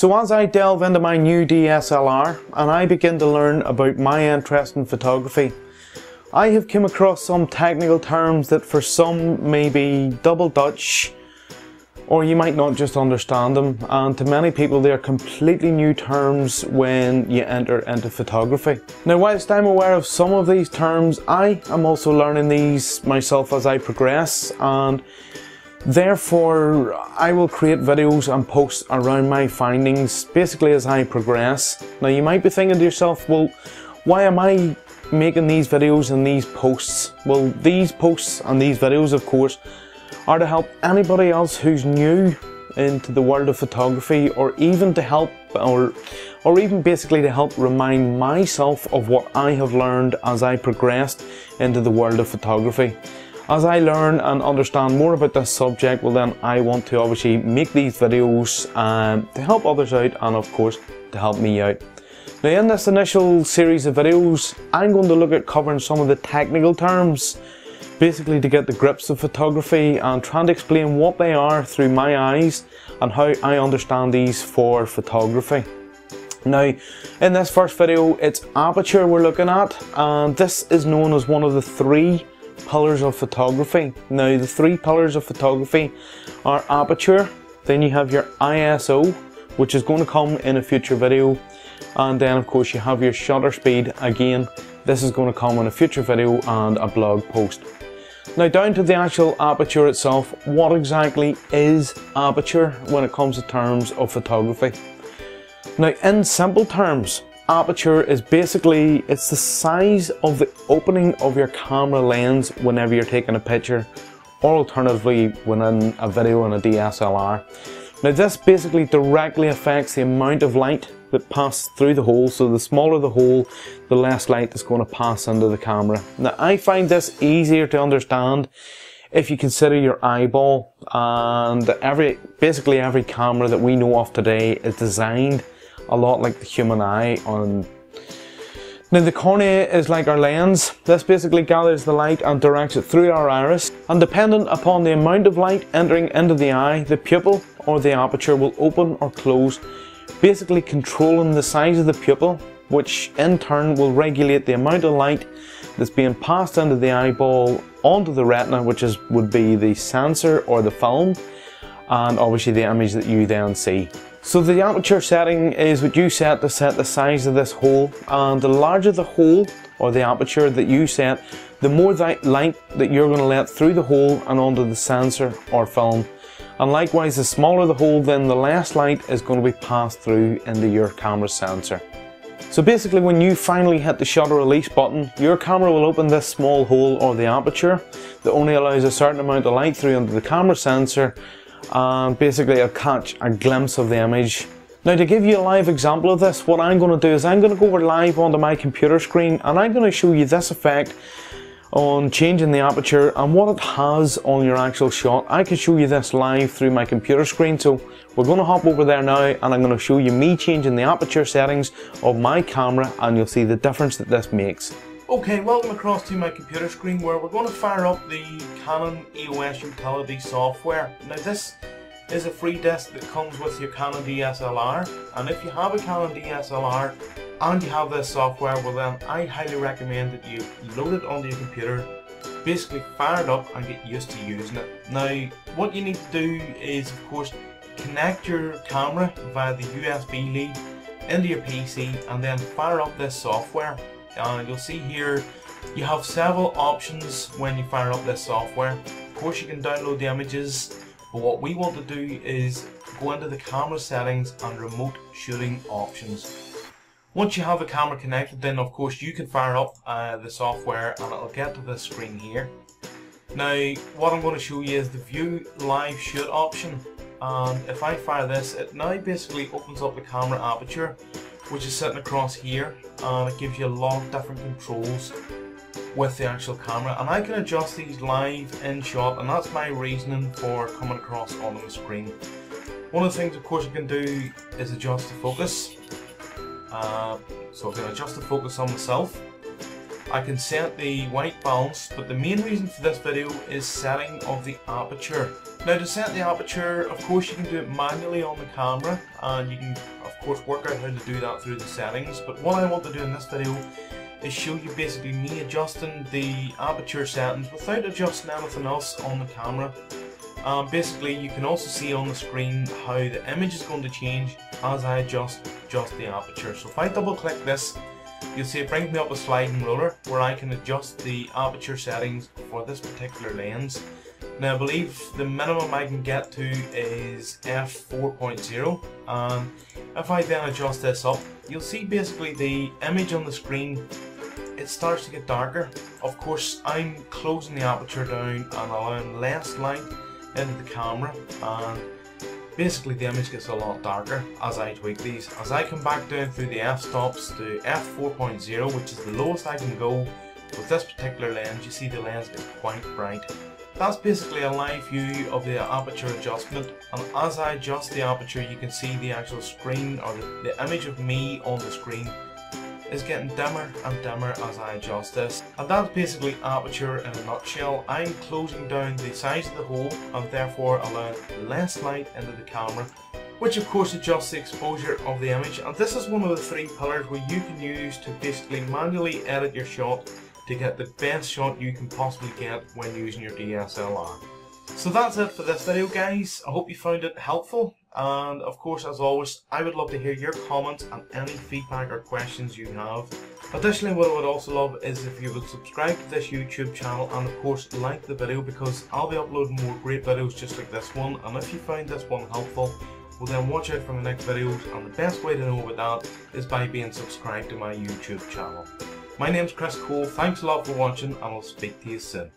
So as I delve into my new DSLR and I begin to learn about my interest in photography, I have come across some technical terms that for some may be double Dutch, or you might not just understand them, and to many people they are completely new terms when you enter into photography. Now whilst I'm aware of some of these terms, I am also learning these myself as I progress, and therefore I will create videos and posts around my findings basically as I progress. Now you might be thinking to yourself, well, why am I making these videos and these posts? Well, these posts and these videos, of course, are to help anybody else who's new into the world of photography, or even to help or even basically to help remind myself of what I have learned as I progressed into the world of photography. As I learn and understand more about this subject, well then I want to obviously make these videos to help others out, and of course to help me out. Now in this initial series of videos, I'm going to look at covering some of the technical terms, basically to get the grips of photography and trying to explain what they are through my eyes and how I understand these for photography. Now in this first video, it's aperture we're looking at, and this is known as one of the 3 pillars of photography. Now the 3 pillars of photography are aperture, then you have your ISO, which is going to come in a future video, and then of course you have your shutter speed. Again, this is going to come in a future video and a blog post. Now down to the actual aperture itself, what exactly is aperture when it comes to terms of photography? Now in simple terms, aperture is basically, it's the size of the opening of your camera lens whenever you're taking a picture, or alternatively within a video on a DSLR. Now this basically directly affects the amount of light that passes through the hole, so the smaller the hole, the less light that's going to pass into the camera. Now I find this easier to understand if you consider your eyeball, and basically every camera that we know of today is designed a lot like the human eye. Now the cornea is like our lens. This basically gathers the light and directs it through our iris, and dependent upon the amount of light entering into the eye, the pupil or the aperture will open or close, basically controlling the size of the pupil, which in turn will regulate the amount of light that's being passed into the eyeball onto the retina, which would be the sensor or the film, and obviously the image that you then see. So the aperture setting is what you set to set the size of this hole, and the larger the hole or the aperture that you set, the more light that you're going to let through the hole and onto the sensor or film. And likewise, the smaller the hole, then the less light is going to be passed through into your camera sensor. So basically when you finally hit the shutter release button, your camera will open this small hole or the aperture that only allows a certain amount of light through into the camera sensor, and basically it'll catch a glimpse of the image. Now to give you a live example of this, what I'm going to do is I'm going to go over live onto my computer screen, and I'm going to show you this effect on changing the aperture and what it has on your actual shot. I can show you this live through my computer screen, so we're going to hop over there now and I'm going to show you me changing the aperture settings of my camera, and you'll see the difference that this makes. Okay, welcome across to my computer screen where we're going to fire up the Canon EOS utility software. Now this is a free disc that comes with your Canon DSLR, and if you have a Canon DSLR and you have this software, well then I highly recommend that you load it onto your computer, basically fire it up and get used to using it. Now what you need to do is of course connect your camera via the USB lead into your PC and then fire up this software. And you'll see here you have several options when you fire up this software. Of course you can download the images, but what we want to do is go into the camera settings and remote shooting options. Once you have the camera connected, then of course you can fire up the software and it'll get to this screen here. Now what I'm going to show you is the view live shoot option, and if I fire this, it now basically opens up the camera aperture, which is sitting across here, and it gives you a lot of different controls with the actual camera, and I can adjust these live in shot, and that's my reasoning for coming across on the screen. One of the things of course you can do is adjust the focus. So I can adjust the focus on myself, I can set the white balance, but the main reason for this video is setting of the aperture. Now to set the aperture, of course you can do it manually on the camera, and you can of course work out how to do that through the settings, but what I want to do in this video is show you basically me adjusting the aperture settings without adjusting anything else on the camera. Basically you can also see on the screen how the image is going to change as I adjust the aperture. So if I double click this, you'll see it brings me up a sliding ruler where I can adjust the aperture settings for this particular lens. Now I believe the minimum I can get to is f4.0, and if I then adjust this up, you'll see basically the image on the screen, it starts to get darker. Of course I'm closing the aperture down and allowing less light into the camera, and basically the image gets a lot darker as I tweak these. As I come back down through the f-stops to f4.0, which is the lowest I can go with this particular lens, you see the lens gets quite bright. That's basically a live view of the aperture adjustment, and as I adjust the aperture you can see the actual screen, or the image of me on the screen is getting dimmer and dimmer as I adjust this. And that's basically aperture in a nutshell. I'm closing down the size of the hole and therefore allowing less light into the camera, which of course adjusts the exposure of the image. And this is one of the three pillars where you can use to basically manually edit your shot to get the best shot you can possibly get when using your DSLR. So that's it for this video guys. I hope you found it helpful, and of course as always I would love to hear your comments and any feedback or questions you have. Additionally, what I would also love is if you would subscribe to this YouTube channel, and of course like the video, because I'll be uploading more great videos just like this one. And if you find this one helpful, well then watch out for my next videos, and the best way to know about that is by being subscribed to my YouTube channel. My name's Chris Cole, thanks a lot for watching, and I'll speak to you soon.